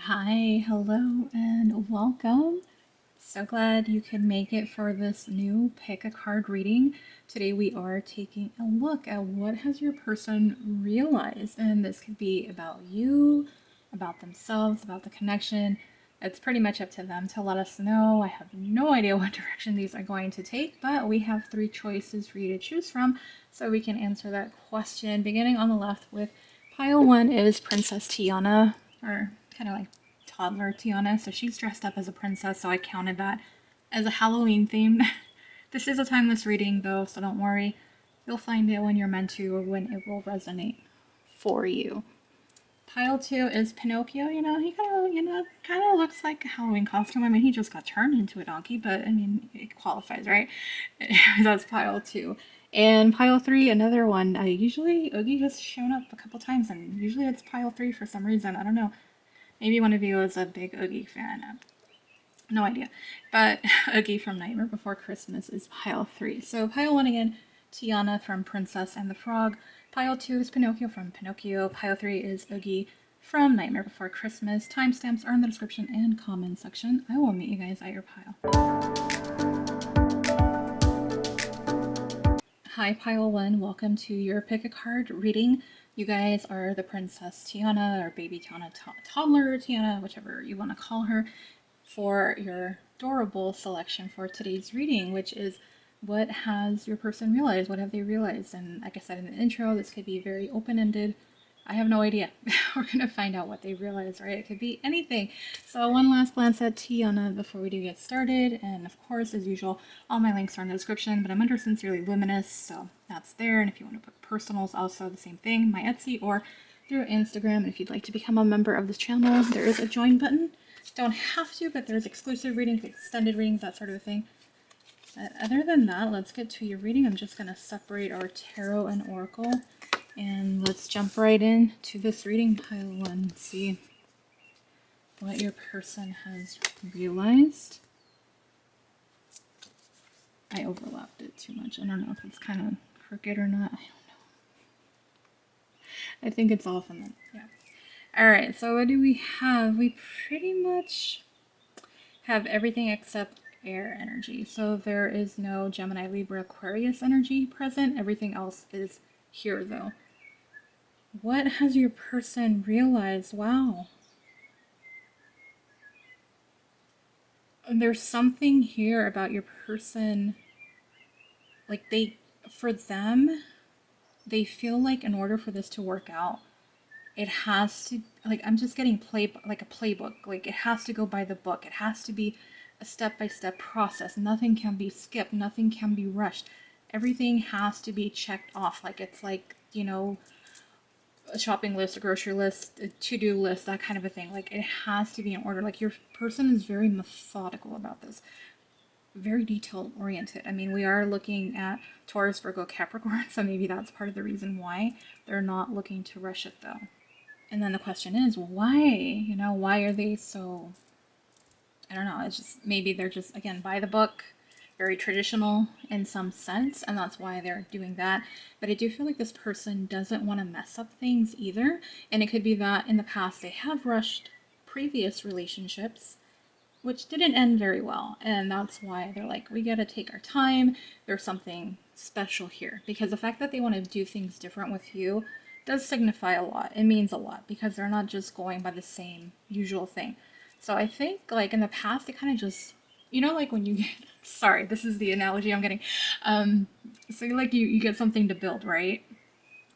Hi, hello, and welcome. So glad you could make it for this new pick a card reading. Today we are taking a look at what has your person realized, and this could be about you, about themselves, about the connection. It's pretty much up to them to let us know. I have no idea what direction these are going to take, but we have three choices for you to choose from, so we can answer that question. Beginning on the left with pile one is Princess Tiana, or kind of like toddler Tiana. So she's dressed up as a princess, so I counted that as a Halloween theme. This is a timeless reading though, so don't worry. You'll find it when you're meant to or when it will resonate for you. Pile two is Pinocchio. He kind of looks like a Halloween costume. I mean, he just got turned into a donkey, but I mean, it qualifies, right? That's pile two. And pile three, another one. Usually Oogie has shown up a couple times, and usually it's pile three for some reason. I don't know. Maybe one of you is a big Oogie fan. No idea. But Oogie from Nightmare Before Christmas is pile three. So pile one again, Tiana from Princess and the Frog. Pile two is Pinocchio from Pinocchio. Pile three is Oogie from Nightmare Before Christmas. Timestamps are in the description and comment section. I will meet you guys at your pile. Hi, pile one. Welcome to your pick a card reading. You guys are the Princess Tiana or Baby Tiana, Toddler Tiana, whichever you want to call her, for your adorable selection for today's reading, which is what has your person realized? What have they realized? And like I said in the intro, this could be very open-ended. I have no idea. We're going to find out what they realize, right? It could be anything. So one last glance at Tiana before we do get started. And of course, as usual, all my links are in the description, but I'm under Sincerely Luminous, so that's there. And if you want to put personals, also the same thing, my Etsy or through Instagram. And if you'd like to become a member of this channel, there is a join button. Don't have to, but there's exclusive readings, extended readings, that sort of thing. But other than that, let's get to your reading. I'm just going to separate our tarot and oracle. And let's jump right into this reading, pile one. See what your person has realized. I overlapped it too much. I don't know if it's kind of crooked or not. I don't know. I think it's off and then, yeah. Alright, so what do we have? We pretty much have everything except air energy. So there is no Gemini, Libra, Aquarius energy present. Everything else is here though. What has your person realized? Wow. There's something here about your person, like for them, they feel like in order for this to work out, it has to, like, I'm just getting like a playbook. Like, it has to go by the book. It has to be a step-by-step process. Nothing can be skipped. Nothing can be rushed. Everything has to be checked off. Like, it's like, a shopping list, a grocery list, a to-do list, that kind of a thing. Like, it has to be in order. Like, your person is very methodical about this. Very detail oriented. I mean, we are looking at Taurus, Virgo, Capricorn, so maybe that's part of the reason why they're not looking to rush it though. And then the question is, why? Why are they so, I don't know, it's just, maybe they're just, again, by the book, very traditional in some sense, and that's why they're doing that. But I do feel like this person doesn't want to mess up things either, and it could be that in the past they have rushed previous relationships, which didn't end very well, and that's why they're like, we gotta take our time, there's something special here. Because the fact that they want to do things different with you does signify a lot. It means a lot, because they're not just going by the same usual thing. So I think, like, in the past, they kind of just, like when you get, sorry, this is the analogy I'm getting. So like you get something to build, right?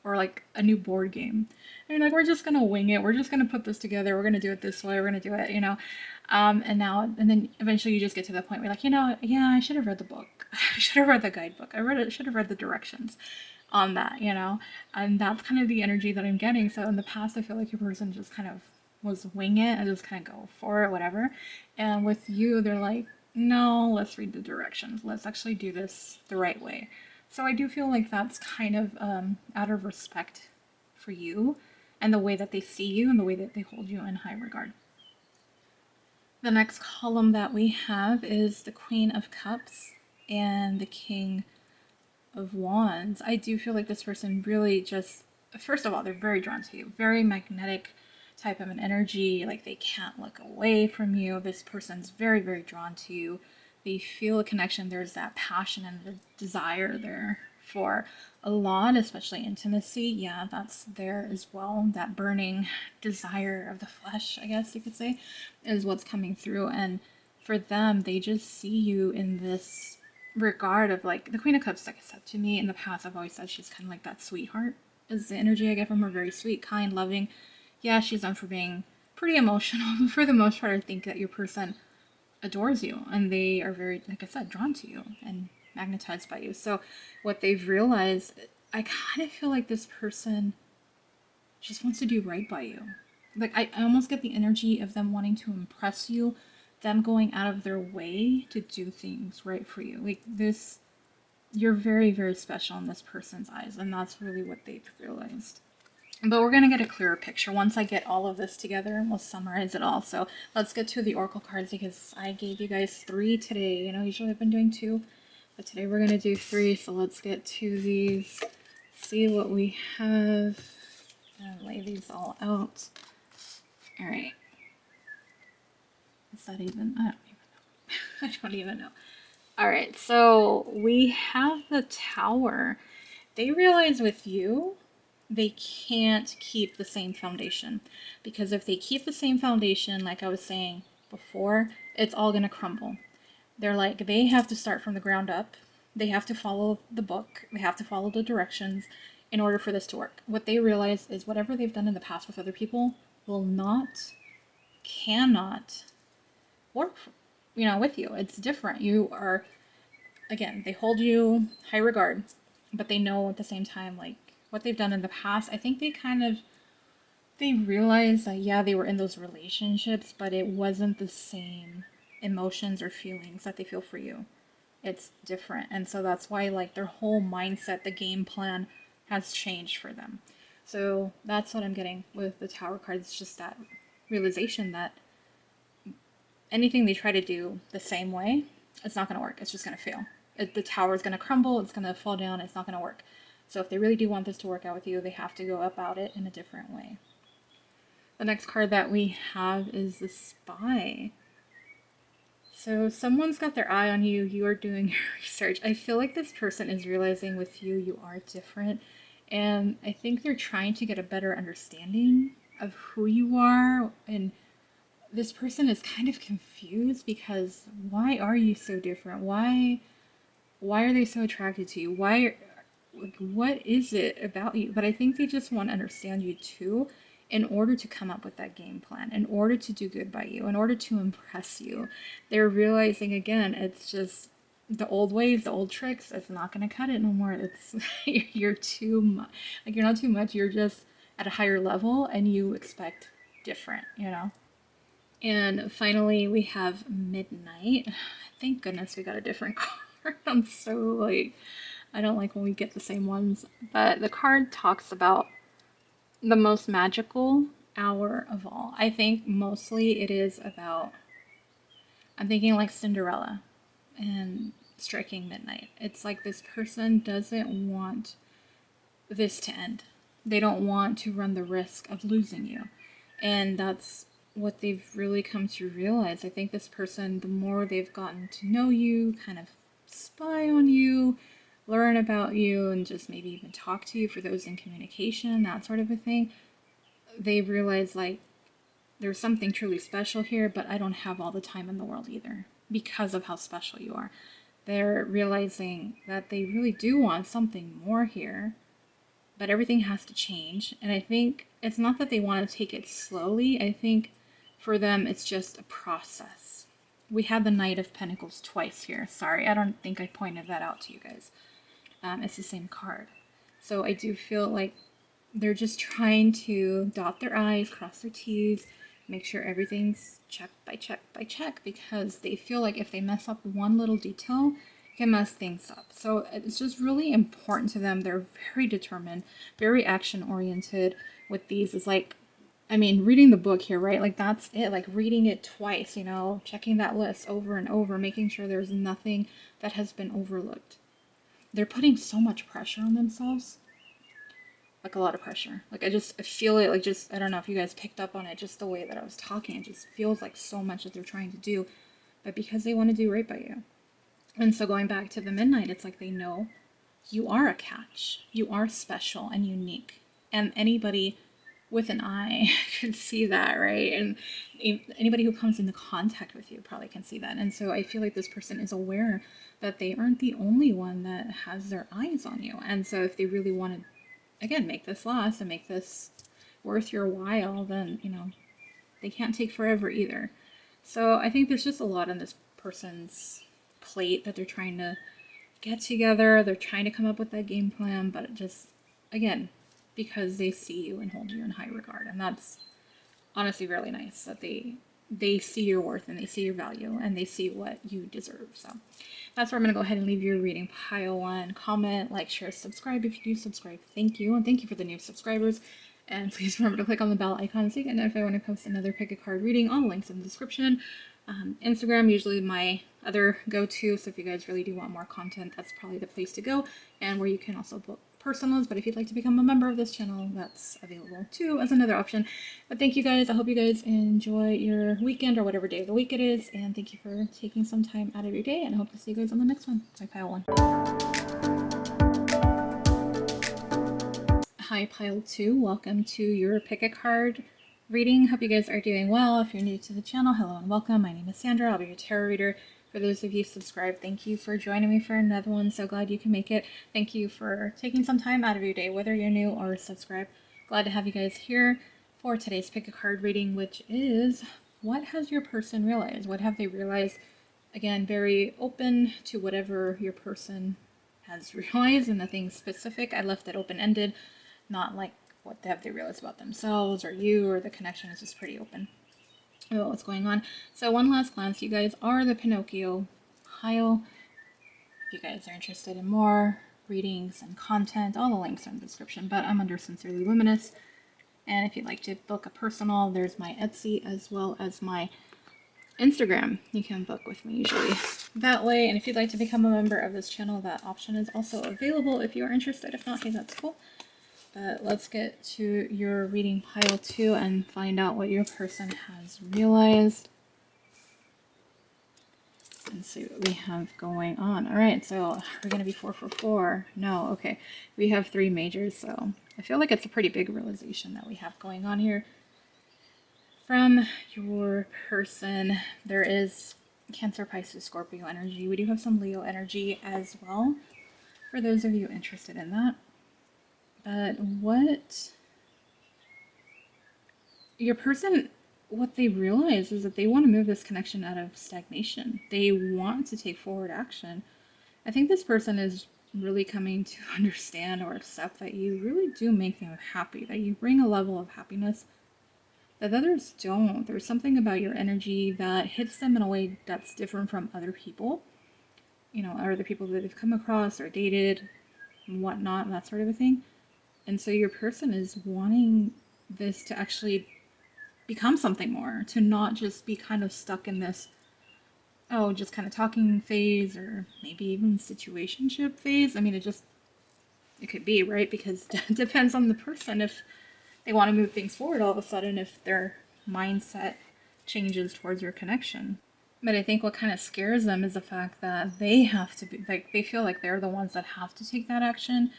Or like a new board game. I mean, like, we're just gonna wing it. We're just gonna put this together. We're gonna do it this way. We're gonna do it, and then eventually you just get to the point where, like, yeah, I should have read the book. I should have read the guidebook. Should have read the directions on that, and that's kind of the energy that I'm getting. So in the past, I feel like your person just kind of was wing it and just kind of go for it, whatever. And with you, they're like, no, let's read the directions. Let's actually do this the right way. So I do feel like that's kind of out of respect for you and the way that they see you and the way that they hold you in high regard. The next column that we have is the Queen of Cups and the King of Wands. I do feel like this person really just, first of all, they're very drawn to you, very magnetic type of an energy. Like they can't look away from you. This person's very, very drawn to you. They feel a connection. There's that passion and the desire there for a lot, especially intimacy. Yeah, that's there as well. That burning desire of the flesh, I guess you could say, is what's coming through. And for them, they just see you in this regard of like the Queen of Cups. Like I said, to me in the past, I've always said she's kind of like that sweetheart, is the energy I get from her. Very sweet, kind, loving. Yeah, she's known for being pretty emotional, but for the most part, I think that your person adores you and they are very, like I said, drawn to you and magnetized by you. So what they've realized, I kind of feel like this person just wants to do right by you. Like I almost get the energy of them wanting to impress you, them going out of their way to do things right for you. Like this, you're very, very special in this person's eyes, and that's really what they've realized. But we're going to get a clearer picture once I get all of this together and we'll summarize it all. So let's get to the oracle cards because I gave you guys 3 today. You know, usually I've been doing 2, but today we're going to do 3. So let's get to these, see what we have, and lay these all out. All right. Is that even? I don't even know. I don't even know. All right. So we have the Tower. They realize with you, they can't keep the same foundation, because if they keep the same foundation, like I was saying before, it's all going to crumble. They're like, they have to start from the ground up. They have to follow the book. They have to follow the directions in order for this to work. What they realize is whatever they've done in the past with other people will not, cannot work, with you. It's different. You are, again, they hold you high regard, but they know at the same time, like, what they've done in the past. I think they realized that, yeah, they were in those relationships, but it wasn't the same emotions or feelings that they feel for you. It's different. And so that's why, like, their whole mindset, the game plan has changed for them. So that's what I'm getting with the Tower card. It's just that realization that anything they try to do the same way, it's not going to work. It's just going to fail. The tower is going to crumble. It's going to fall down. It's not going to work. So if they really do want this to work out with you, they have to go about it in a different way. The next card that we have is the Spy. So someone's got their eye on you. You are doing your research. I feel like this person is realizing with you, you are different. And I think they're trying to get a better understanding of who you are. And this person is kind of confused because why are you so different? Why are they so attracted to you? Like, what is it about you? But I think they just want to understand you too, in order to come up with that game plan, in order to do good by you, in order to impress you. They're realizing again, it's just the old ways, the old tricks. It's not going to cut it no more. It's you're too much. Like, you're not too much. You're just at a higher level, and you expect different. And finally, we have Midnight. Thank goodness we got a different card. I'm so like, I don't like when we get the same ones. But the card talks about the most magical hour of all. I think mostly it is about, I'm thinking like Cinderella and striking midnight. It's like this person doesn't want this to end. They don't want to run the risk of losing you. And that's what they've really come to realize. I think this person, the more they've gotten to know you, kind of spy on you, learn about you, and just maybe even talk to you for those in communication, that sort of a thing, they realize, like, there's something truly special here, but I don't have all the time in the world either because of how special you are. They're realizing that they really do want something more here, but everything has to change. And I think it's not that they want to take it slowly. I think for them, it's just a process. We had the Knight of Pentacles twice here. Sorry, I don't think I pointed that out to you guys. It's the same card. So I do feel like they're just trying to dot their I's, cross their T's, make sure everything's check by check by check, because they feel like if they mess up one little detail, it can mess things up. So it's just really important to them. They're very determined, very action oriented with these. It's like, I mean, reading the book here, right? Like, that's it. Like, reading it twice, checking that list over and over, making sure there's nothing that has been overlooked. They're putting so much pressure on themselves. like a lot of pressure. Like I feel it, like just, I don't know if you guys picked up on it, just the way that I was talking, it just feels like so much that they're trying to do, but because they want to do right by you. And so going back to the midnight, it's like they know you are a catch. You are special and unique. And anybody with an eye can see that, right? And anybody who comes into contact with you probably can see that. And so I feel like this person is aware that they aren't the only one that has their eyes on you. And so if they really want to, again, make this last and make this worth your while, then, you know, they can't take forever either. So I think there's just a lot on this person's plate that they're trying to get together. They're trying to come up with that game plan, but it just, again, because they see you and hold you in high regard. And that's honestly really nice that they see your worth and they see your value and they see what you deserve. So that's where I'm going to go ahead and leave your reading. Pile on, comment, like, share, subscribe if you do subscribe. Thank you. And thank you for the new subscribers. And please remember to click on the bell icon so you get notified when I post another pick a card reading. All the links in the description. Instagram, usually my other go-to, so if you guys really do want more content, that's probably the place to go, and where you can also book personals. But if you'd like to become a member of this channel, that's available too as another option. But thank you guys. I hope you guys enjoy your weekend or whatever day of the week it is, and thank you for taking some time out of your day, and I hope to see you guys on the next one. Bye, Pile 1. Hi, Pile 2. Welcome to your pick a card reading. Hope you guys are doing well. If you're new to the channel, hello and welcome. My name is Sandra. I'll be your tarot reader. For those of you subscribed, thank you for joining me for another one. So glad you can make it. Thank you for taking some time out of your day, whether you're new or subscribed. Glad to have you guys here for today's pick a card reading, which is, what has your person realized? What have they realized? Again, very open to whatever your person has realized, and nothing specific. I left it open-ended, not like what have they realized about themselves or you or the connection. Is just pretty open about what's going on. So one last glance, you guys are the Pinocchio pile. If you guys are interested in more readings and content, all the links are in the description, but I'm under Sincerely Luminous. And if you'd like to book a personal, there's my Etsy as well as my Instagram. You can book with me usually that way. And if you'd like to become a member of this channel, that option is also available if you are interested. If not, hey, that's cool. But let's get to your reading, Pile 2, and find out what your person has realized. And see what we have going on. Alright, so we're going to be 4 for 4. No, okay. We have 3 majors, so I feel like it's a pretty big realization that we have going on here. From your person, there is Cancer, Pisces, Scorpio energy. We do have some Leo energy as well, for those of you interested in that. But what your person, what they realize is that they want to move this connection out of stagnation. They want to take forward action. I think this person is really coming to understand or accept that you really do make them happy, that you bring a level of happiness that others don't. There's something about your energy that hits them in a way that's different from other people, you know, or the people that they've come across or dated and whatnot, and that sort of a thing. And so your person is wanting this to actually become something more, to not just be kind of stuck in this, oh, just kind of talking phase, or maybe even situationship phase. I mean, it could be, right? Because it depends on the person if they want to move things forward all of a sudden, if their mindset changes towards your connection. But I think what kind of scares them is the fact that they have to be, like, they feel like they're the ones that have to take that action.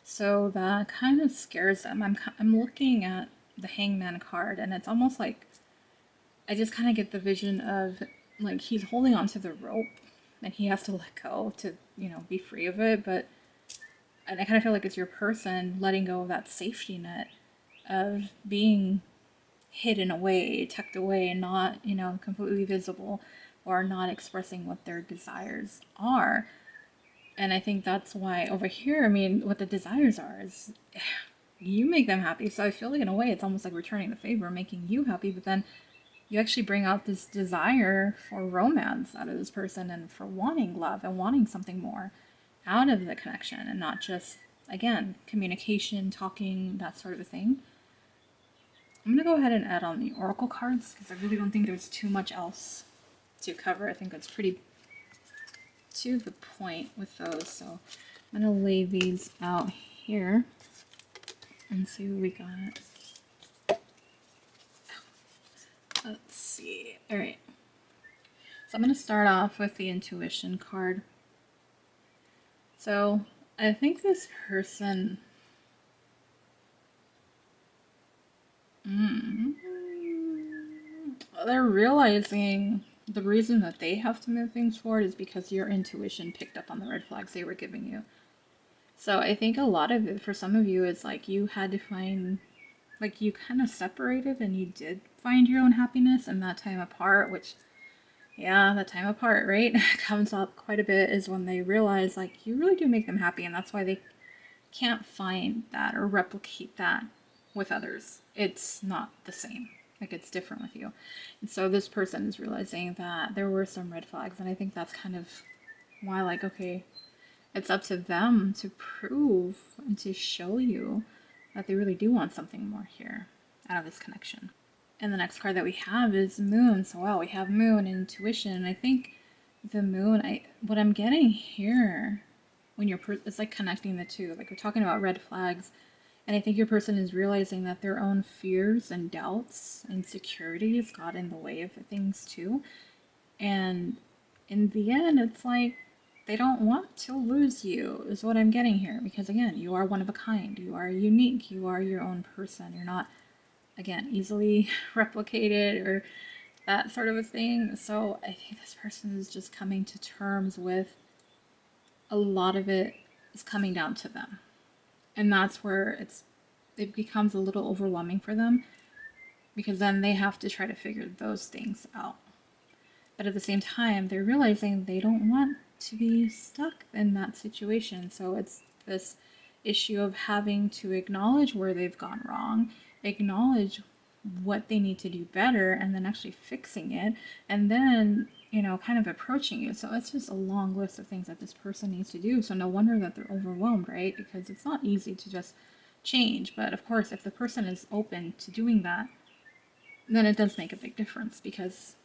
So that kind of scares them. I'm looking at the Hangman card, and it's almost like I just kind of get the vision of, like, he's holding onto the rope and he has to let go to, you know, be free of it. And I kind of feel like it's your person letting go of that safety net of being hidden away, tucked away, and not, you know, completely visible, or not expressing what their desires are. And I think that's why over here, I mean, what the desires are is you make them happy. So I feel like in a way it's almost like returning the favor, making you happy, but then you actually bring out this desire for romance out of this person, and for wanting love and wanting something more out of the connection, and not just, again, communication, talking, that sort of a thing. I'm going to go ahead and add on the oracle cards because I really don't think there's too much else to cover. I think it's pretty to the point with those. So I'm going to lay these out here. and see what we got. Let's see. All right. So I'm going to start off with the intuition card. So I think this person... they're realizing the reason that they have to move things forward is because your intuition picked up on the red flags they were giving you. So I think a lot of it for some of you is like you had to find, like you kind of separated and you did find your own happiness in that time apart, which, yeah, that time apart, right? Comes up quite a bit is when they realize like you really do make them happy, and that's why they can't find that or replicate that with others. It's not the same. Like it's different with you. And so this person is realizing that there were some red flags, and I think that's kind of why, like, okay, it's up to them to prove and to show you that they really do want something more here out of this connection. And the next card that we have is Moon. So wow, we have Moon and intuition. And I think the Moon, what I'm getting here when it's like connecting the two. Like we're talking about red flags, and I think your person is realizing that their own fears and doubts, insecurities got in the way of things too. And in the end, it's like they don't want to lose you, is what I'm getting here. Because again, you are one of a kind. You are unique. You are your own person. You're not, again, easily replicated or that sort of a thing. So I think this person is just coming to terms with a lot of it is coming down to them. And that's where it becomes a little overwhelming for them, because then they have to try to figure those things out. But at the same time, they're realizing they don't want to be stuck in that situation. So it's this issue of having to acknowledge where they've gone wrong, acknowledge what they need to do better, and then actually fixing it, and then, you know, kind of approaching you. So it's just a long list of things that this person needs to do. So no wonder that they're overwhelmed, right? Because it's not easy to just change. But of course, if the person is open to doing that, then it does make a big difference, because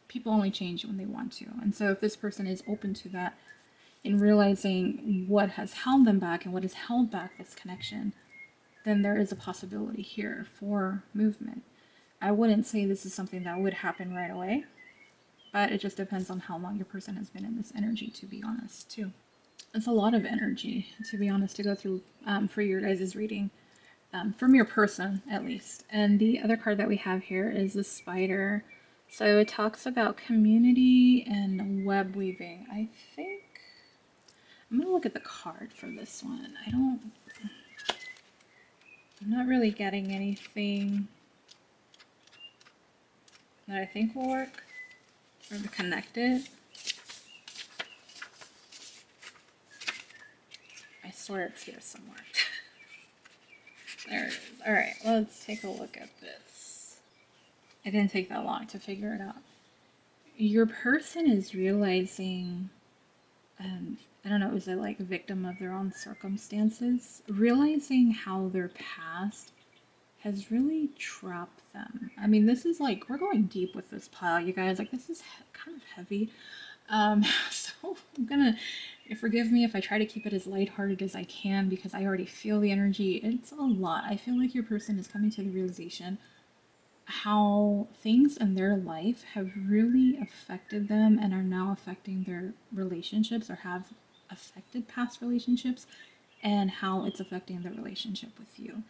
people only change when they want to. And so if this person is open to that in realizing what has held them back and what has held back this connection, then there is a possibility here for movement. I wouldn't say this is something that would happen right away, but it just depends on how long your person has been in this energy, to be honest, too. It's a lot of energy, to be honest, to go through for your guys' reading, from your person, at least. And the other card that we have here is the Spider. So it talks about community and web weaving. I think I'm going to look at the card for this one. I'm not really getting anything that I think will work or to connect it. I swear it's here somewhere. There it is. Alright, let's take a look at this. It didn't take that long to figure it out. Your person is realizing, I don't know, is it like a victim of their own circumstances? Realizing how their past has really trapped them. I mean, this is like, we're going deep with this pile, you guys. Like, this is kind of heavy. So I'm gonna, forgive me if I try to keep it as lighthearted as I can, because I already feel the energy. It's a lot. I feel like your person is coming to the realization how things in their life have really affected them and are now affecting their relationships, or have affected past relationships, and how it's affecting the relationship with you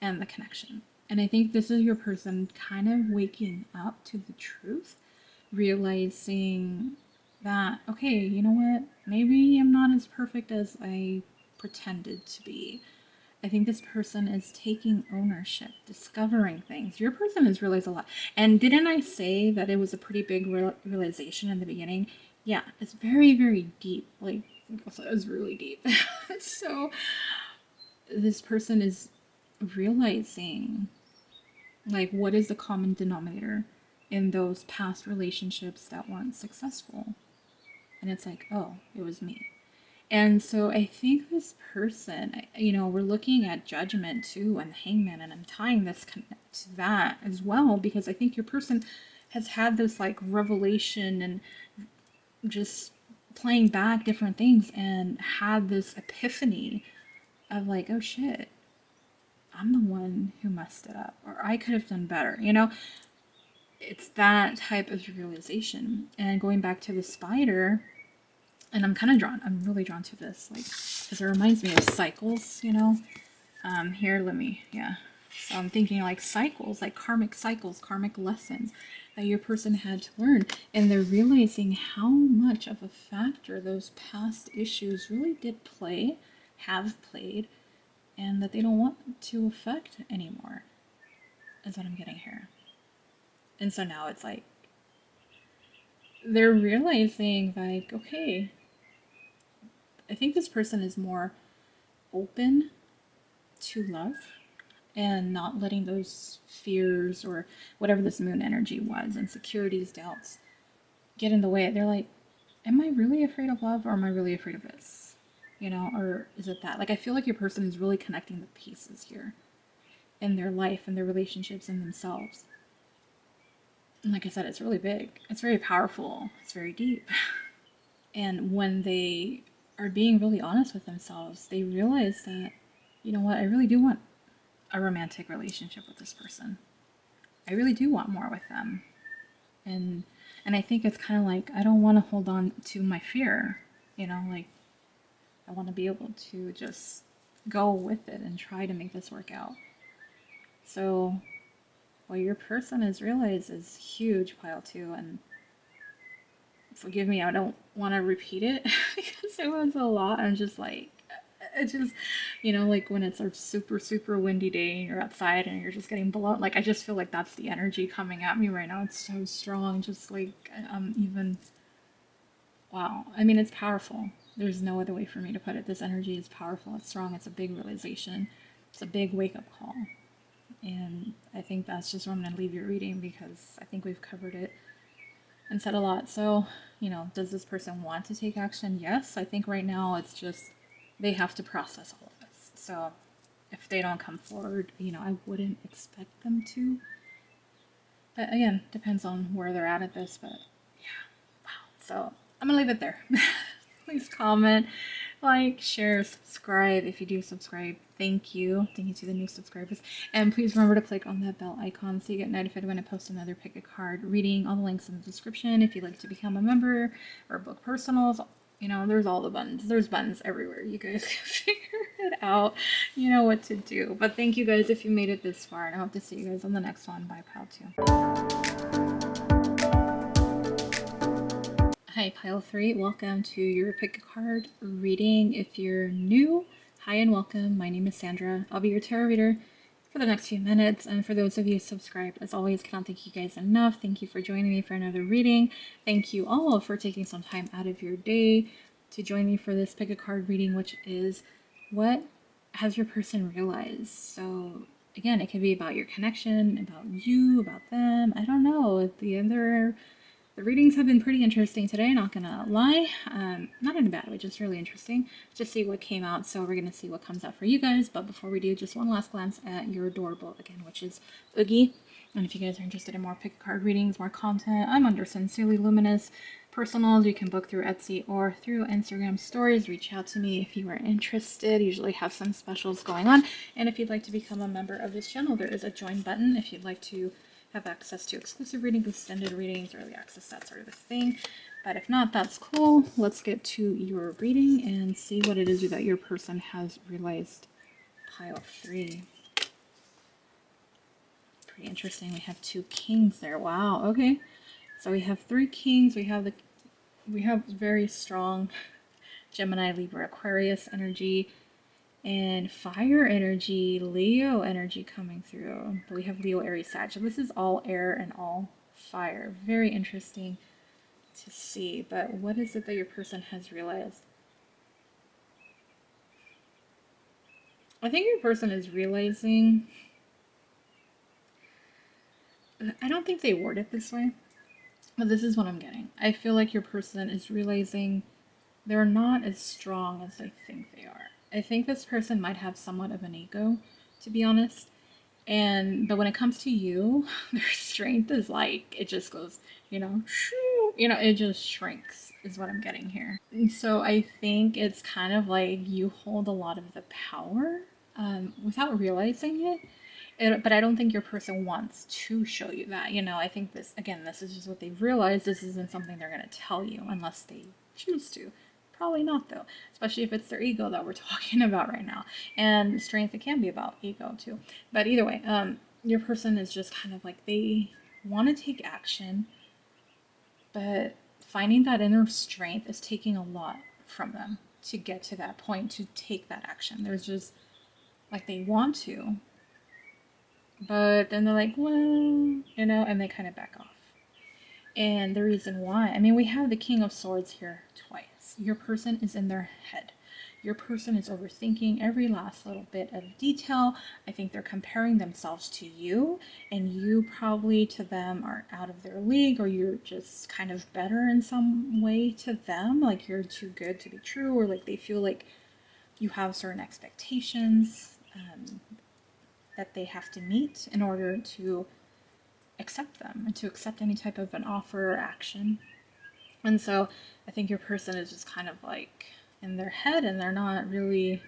and the connection. And I think this is your person kind of waking up to the truth, realizing that, okay, you know what, maybe I'm not as perfect as I pretended to be. I think this person is taking ownership, discovering things. Your person has realized a lot. And didn't I say that it was a pretty big realization in the beginning? Yeah, it's very, very deep. Like, it was really deep. So this person is realizing, like, what is the common denominator in those past relationships that weren't successful? And it's like, oh, it was me. And so I think this person, you know, we're looking at Judgment too, and Hangman, and I'm tying this to that as well, because I think your person has had this like revelation and just playing back different things, and had this epiphany of like, oh shit, I'm the one who messed it up, or I could have done better, you know? It's that type of realization. And going back to the spider, and I'm really drawn to this, like, because it reminds me of cycles, you know? Here, let me, yeah. So I'm thinking like cycles, like karmic cycles, karmic lessons that your person had to learn. And they're realizing how much of a factor those past issues really did play, have played, and that they don't want to affect anymore, is what I'm getting here. And so now it's like, they're realizing, like, okay, I think this person is more open to love and not letting those fears or whatever this moon energy was, insecurities, doubts, get in the way. They're like, am I really afraid of love, or am I really afraid of this? You know, or is it that? Like, I feel like your person is really connecting the pieces here in their life and their relationships and themselves. And like I said, it's really big. It's very powerful. It's very deep. And when they are being really honest with themselves, they realize that, you know what, I really do want a romantic relationship with this person. I really do want more with them. And I think it's kind of like, I don't want to hold on to my fear, you know, like, I want to be able to just go with it and try to make this work out. So what your person has realized is huge, pile two, and forgive me, I don't want to repeat it because it was a lot. I'm just like, it just, you know, like when it's a super, super windy day and you're outside and you're just getting blown. Like, I just feel like that's the energy coming at me right now. It's so strong. Just like, even, wow. I mean, it's powerful. There's no other way for me to put it. This energy is powerful. It's strong. It's a big realization. It's a big wake up call. And I think that's just where I'm going to leave your reading, because I think we've covered it and said a lot. So, you know, does this person want to take action? Yes. I think right now it's just, they have to process all of this. So if they don't come forward, you know, I wouldn't expect them to. But again, depends on where they're at this. But yeah, wow. So I'm going to leave it there. Please comment, like, share, subscribe. If you do subscribe, thank you. Thank you to the new subscribers. And please remember to click on that bell icon so you get notified when I post another pick a card reading. All the links in the description. If you'd like to become a member or book personals, you know, there's all the buttons. There's buttons everywhere. You guys can figure it out. You know what to do. But thank you guys if you made it this far. And I hope to see you guys on the next one. Bye, pal 2. Hi, Pile 3. Welcome to your pick a card reading. If you're new, hi and welcome. My name is Sandra. I'll be your tarot reader for the next few minutes. And for those of you subscribed, as always, cannot thank you guys enough. Thank you for joining me for another reading. Thank you all for taking some time out of your day to join me for this pick a card reading, which is what has your person realized? So again, it could be about your connection, about you, about them. I don't know. The readings have been pretty interesting today, not gonna lie. Not in a bad way, just really interesting to see what came out. So we're gonna see what comes out for you guys. But before we do, just one last glance at your adorable again, which is Oogie. And if you guys are interested in more pick a card readings, more content, I'm under Sincerely Luminous Personals. You can book through Etsy or through Instagram stories. Reach out to me if you are interested. Usually have some specials going on. And if you'd like to become a member of this channel, there is a join button if you'd like to have access to exclusive readings, extended readings, early access, that sort of a thing. But if not, that's cool. Let's get to your reading and see what it is that your person has realized. Pile 3. Pretty interesting. We have 2 kings there. Wow. Okay. So we have 3 kings. We have very strong Gemini, Libra, Aquarius energy, and fire energy, Leo energy coming through. But we have Leo, Aries, Sag. So this is all air and all fire. Very interesting to see. But what is it that your person has realized? I think your person is realizing, I don't think they word it this way, but this is what I'm getting. I feel like your person is realizing they're not as strong as they think they are. I think this person might have somewhat of an ego, to be honest. But when it comes to you, their strength is like, it just goes, shoo, it just shrinks, is what I'm getting here. And so I think it's kind of like you hold a lot of the power. without realizing it. But I don't think your person wants to show you that. I think this, again, this is just what they've realized. This isn't something they're going to tell you unless they choose to. Probably not, though, especially if it's their ego that we're talking about right now. And strength, it can be about ego, too. But either way, your person is just kind of like they want to take action, but finding that inner strength is taking a lot from them to get to that point, to take that action. There's just, like, they want to, but then they're like, well, and they kind of back off. And the reason why, I mean, we have the King of Swords here twice. Your person is in their head. Your person is overthinking every last little bit of detail. I think they're comparing themselves to you, and you probably to them are out of their league, or you're just kind of better in some way to them, like you're too good to be true, or like they feel like you have certain expectations that they have to meet in order to accept them and to accept any type of an offer or action. And so I think your person is just kind of like in their head, and they're not really,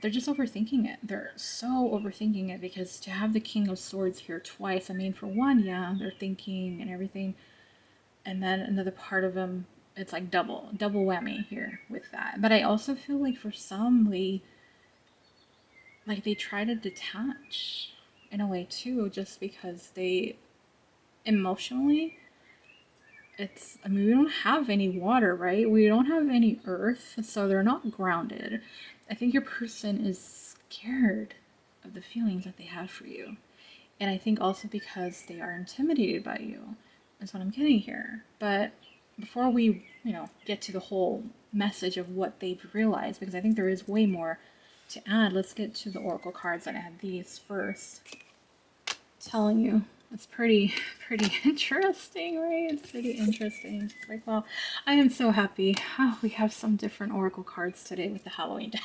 they're just overthinking it. They're so overthinking it, because to have the King of Swords here twice, I mean, for one, yeah, they're thinking and everything. And then another part of them, it's like double whammy here with that. But I also feel like for some, they try to detach in a way too, just because they emotionally, it's, I mean, we don't have any water, right? We don't have any earth, so they're not grounded. I think your person is scared of the feelings that they have for you. And I think also because they are intimidated by you. That's what I'm getting here. But before we, get to the whole message of what they've realized, because I think there is way more to add, let's get to the oracle cards and add these first. Telling you, it's pretty interesting, right? It's pretty interesting. It's like, well, I am so happy. Oh, we have some different oracle cards today with the Halloween deck.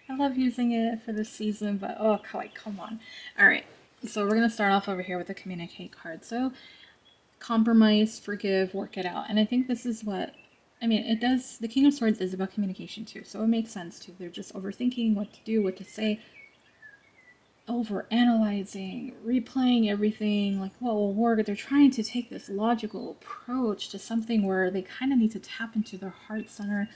I love using it for this season, but oh, like, come on. All right, so we're gonna start off over here with the communicate card. So compromise, forgive, work it out. And I think this is what, I mean, it does, the King of Swords is about communication too, so it makes sense too. They're just overthinking what to do, what to say, over analyzing, replaying everything, like what will work. They're trying to take this logical approach to something where they kind of need to tap into their heart center.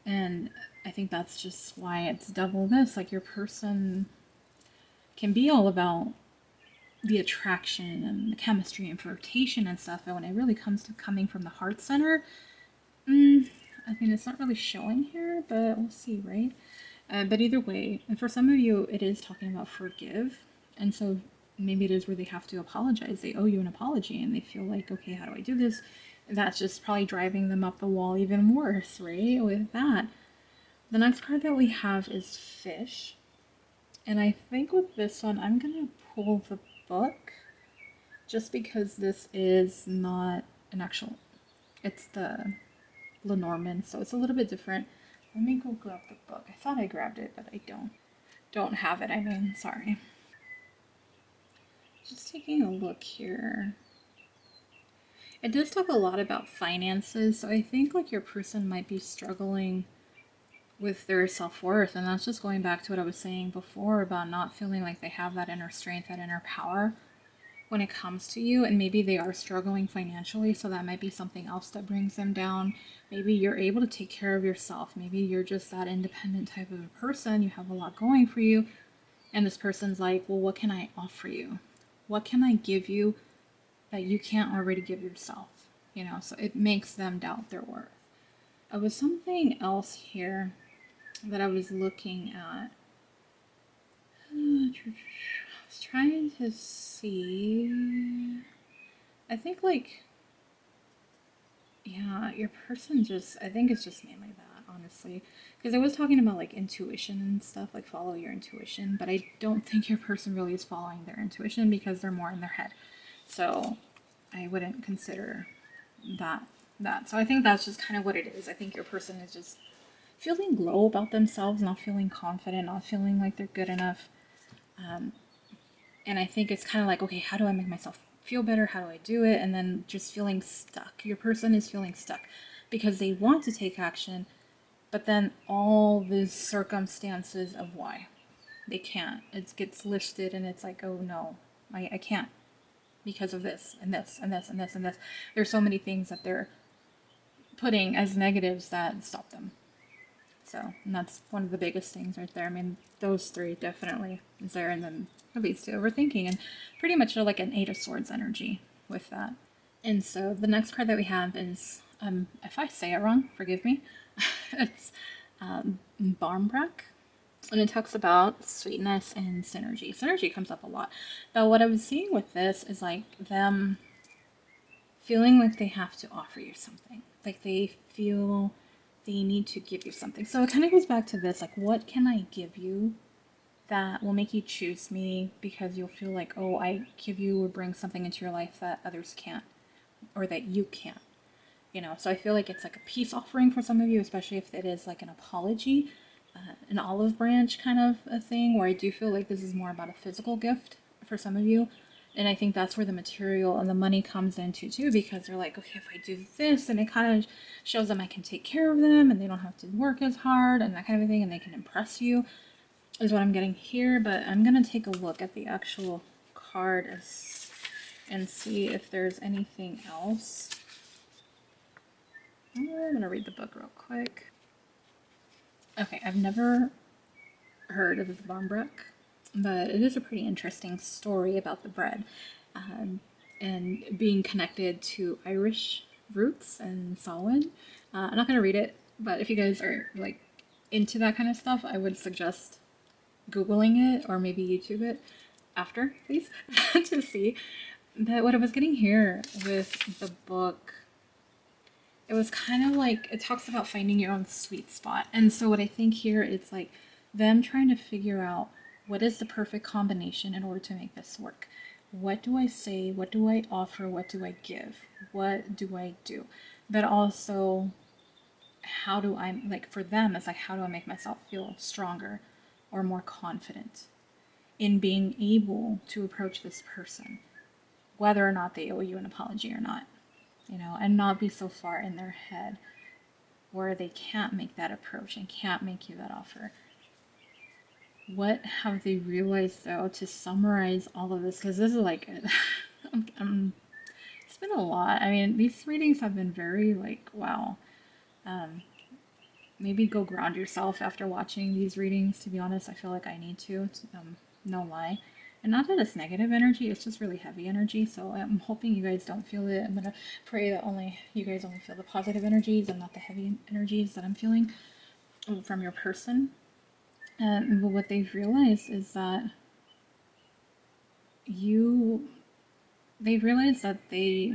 And I think that's just why it's double this. Like your person can be all about the attraction and the chemistry and flirtation and stuff, but when it really comes to coming from the heart center, I mean, it's not really showing here, but we'll see, right? But either way, and for some of you, it is talking about forgive. And so maybe it is where they have to apologize. They owe you an apology, and they feel like, okay, how do I do this? And that's just probably driving them up the wall even worse, right? With that. The next card that we have is Fish. And I think with this one, I'm going to pull the book just because this is not an actual, it's the Lenormand, so it's a little bit different. Let me go grab the book. I thought I grabbed it, but I don't have it, I mean, sorry. Just taking a look here. It does talk a lot about finances, so I think like your person might be struggling with their self-worth, and that's just going back to what I was saying before about not feeling like they have that inner strength, that inner power when it comes to you, and maybe they are struggling financially, so that might be something else that brings them down. Maybe you're able to take care of yourself. Maybe you're just that independent type of a person. You have a lot going for you, and this person's like, well, what can I offer you? What can I give you that you can't already give yourself? So it makes them doubt their worth. There was something else here that I was looking at. I was trying to see. I think yeah, your person just, I think it's just mainly that, honestly. Because I was talking about like intuition and stuff, like follow your intuition, but I don't think your person really is following their intuition because they're more in their head. So I wouldn't consider that. So I think that's just kind of what it is. I think your person is just feeling low about themselves, not feeling confident, not feeling like they're good enough. And I think it's kind of like, okay, how do I make myself feel better? How do I do it? And then just feeling stuck. Your person is feeling stuck because they want to take action, but then all the circumstances of why they can't. It gets listed and it's like, oh no, I can't because of this and this and this and this and this. There's so many things that they're putting as negatives that stop them. So, and that's one of the biggest things right there. I mean, those three definitely is there, and then it leads to overthinking, and pretty much like an Eight of Swords energy with that. And so the next card that we have is, if I say it wrong, forgive me. It's Barmbreck, and it talks about sweetness and synergy. Synergy comes up a lot. But what I was seeing with this is like them feeling like they have to offer you something. Like they feel they need to give you something. So it kind of goes back to this, like, what can I give you that will make you choose me, because you'll feel like, oh, I give you or bring something into your life that others can't, or that you can't. You know, so I feel like it's like a peace offering for some of you, especially if it is like an apology, an olive branch kind of a thing, where I do feel like this is more about a physical gift for some of you. And I think that's where the material and the money comes into too, because they're like, okay, if I do this, and it kind of shows them I can take care of them and they don't have to work as hard and that kind of thing, and they can impress you, is what I'm getting here. But I'm going to take a look at the actual card and see if there's anything else. I'm going to read the book real quick. Okay, I've never heard of the Barmbreck, but it is a pretty interesting story about the bread, and being connected to Irish roots and Samhain. I'm not going to read it, but if you guys are like into that kind of stuff, I would suggest Googling it or maybe YouTube it after, please, to see. But what I was getting here with the book, it was kind of like, it talks about finding your own sweet spot. And so what I think here, it's like them trying to figure out what is the perfect combination in order to make this work. What do I say? What do I offer? What do I give? What do I do? But also, how do I, like for them, it's like, how do I make myself feel stronger or more confident in being able to approach this person, whether or not they owe you an apology or not, you know, and not be so far in their head where they can't make that approach and can't make you that offer. What have they realized, though, to summarize all of this? Because this is like, it's been a lot. I mean, these readings have been very, like, wow. Maybe go ground yourself after watching these readings. To be honest, I feel like I need to no lie. And not that it's negative energy, it's just really heavy energy. So I'm hoping you guys don't feel it. I'm going to pray that you guys only feel the positive energies and not the heavy energies that I'm feeling from your person. But what they've realized is that they've realized that they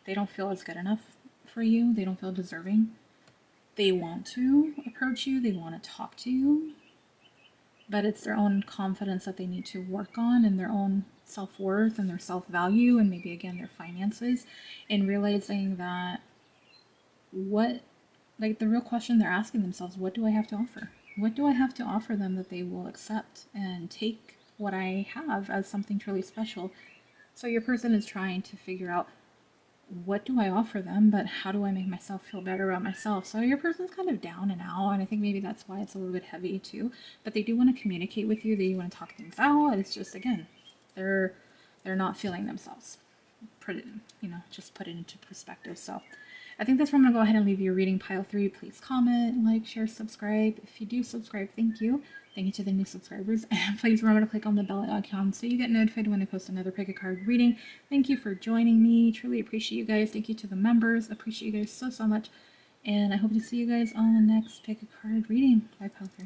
don't feel as good enough for you. They don't feel deserving. They want to approach you. They want to talk to you. But it's their own confidence that they need to work on, and their own self-worth and their self-value, and maybe again their finances, and realizing that the real question they're asking themselves, what do I have to offer? What do I have to offer them that they will accept and take what I have as something truly special? So your person is trying to figure out, what do I offer them, but how do I make myself feel better about myself? So your person's kind of down and out, and I think maybe that's why it's a little bit heavy too. But they do want to communicate with you. They want to talk things out. It's just, again, they're not feeling themselves. Just put it into perspective. So I think that's where I'm going to go ahead and leave your reading, pile 3. Please comment, like, share, subscribe. If you do subscribe, thank you. Thank you to the new subscribers. And please remember to click on the bell icon so you get notified when I post another pick a card reading. Thank you for joining me. Truly appreciate you guys. Thank you to the members. Appreciate you guys so much. And I hope to see you guys on the next pick a card reading. Bye, pile 3.